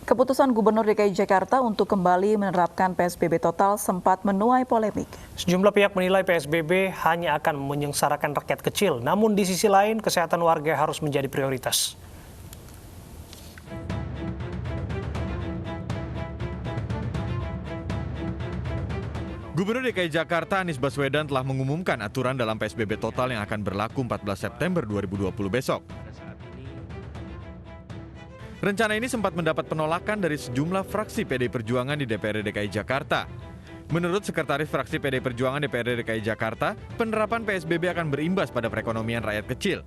Keputusan Gubernur DKI Jakarta untuk kembali menerapkan PSBB total sempat menuai polemik. Sejumlah pihak menilai PSBB hanya akan menyengsarakan rakyat kecil, namun di sisi lain kesehatan warga harus menjadi prioritas. Gubernur DKI Jakarta Anies Baswedan telah mengumumkan aturan dalam PSBB total yang akan berlaku 14 September 2020 besok. Rencana ini sempat mendapat penolakan dari sejumlah fraksi PDI Perjuangan di DPRD DKI Jakarta. Menurut Sekretaris Fraksi PDI Perjuangan DPRD DKI Jakarta, penerapan PSBB akan berimbas pada perekonomian rakyat kecil.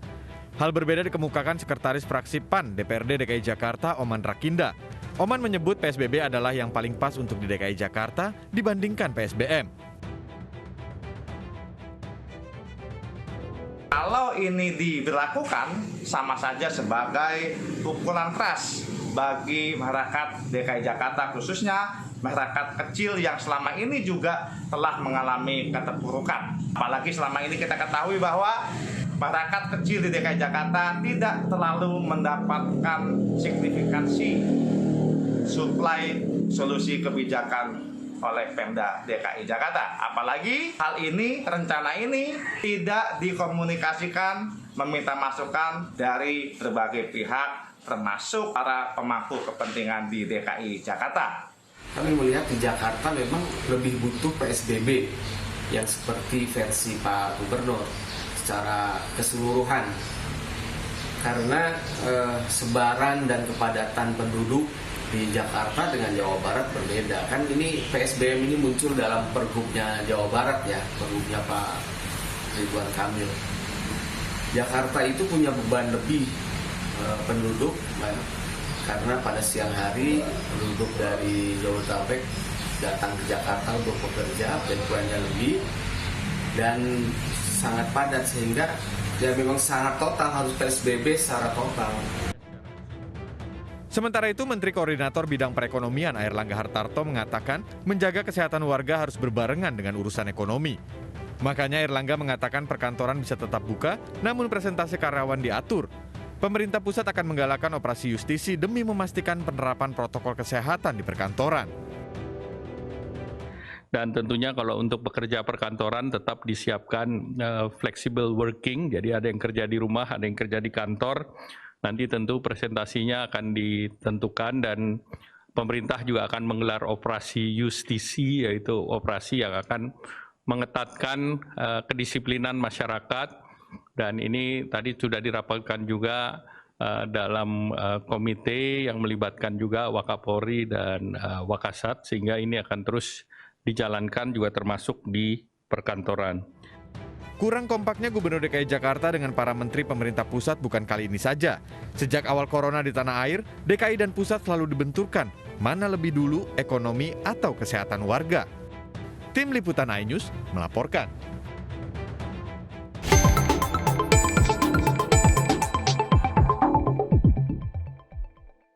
Hal berbeda dikemukakan Sekretaris Fraksi PAN DPRD DKI Jakarta, Oman Rakinda. Oman menyebut PSBB adalah yang paling pas untuk di DKI Jakarta dibandingkan PSBM. Kalau ini diberlakukan, sama saja sebagai pukulan keras bagi masyarakat DKI Jakarta, khususnya masyarakat kecil yang selama ini juga telah mengalami keterpurukan. Apalagi selama ini kita ketahui bahwa masyarakat kecil di DKI Jakarta tidak terlalu mendapatkan signifikansi suplai solusi kebijakan oleh Pemda DKI Jakarta. Apalagi hal ini, rencana ini tidak dikomunikasikan, meminta masukan dari berbagai pihak, termasuk para pemangku kepentingan di DKI Jakarta. Kami melihat di Jakarta memang lebih butuh PSBB yang seperti versi Pak Gubernur secara keseluruhan. Karena sebaran dan kepadatan penduduk di Jakarta dengan Jawa Barat berbeda. Kan ini PSBM ini muncul dalam pergubnya Jawa Barat ya, pergubnya Pak Ridwan Kamil. Jakarta itu punya beban lebih penduduk karena pada siang hari penduduk dari Jabodetabek datang ke Jakarta untuk bekerja, bentuannya lebih dan sangat padat sehingga ya memang sangat total, harus PSBB secara total. Sementara itu, Menteri Koordinator Bidang Perekonomian Airlangga Hartarto mengatakan menjaga kesehatan warga harus berbarengan dengan urusan ekonomi. Makanya Airlangga mengatakan perkantoran bisa tetap buka, namun presentasi karyawan diatur. Pemerintah pusat akan menggalakkan operasi justisi demi memastikan penerapan protokol kesehatan di perkantoran. Dan tentunya kalau untuk pekerja perkantoran tetap disiapkan flexible working, jadi ada yang kerja di rumah, ada yang kerja di kantor. Nanti tentu presentasinya akan ditentukan dan pemerintah juga akan menggelar operasi justisi, yaitu operasi yang akan mengetatkan kedisiplinan masyarakat. Dan ini tadi sudah dirapatkan juga dalam komite yang melibatkan juga Wakapolri dan Wakasat, sehingga ini akan terus dijalankan juga termasuk di perkantoran. Kurang kompaknya Gubernur DKI Jakarta dengan para menteri pemerintah pusat bukan kali ini saja. Sejak awal corona di tanah air, DKI dan pusat selalu dibenturkan. Mana lebih dulu, ekonomi atau kesehatan warga? Tim Liputan iNews melaporkan.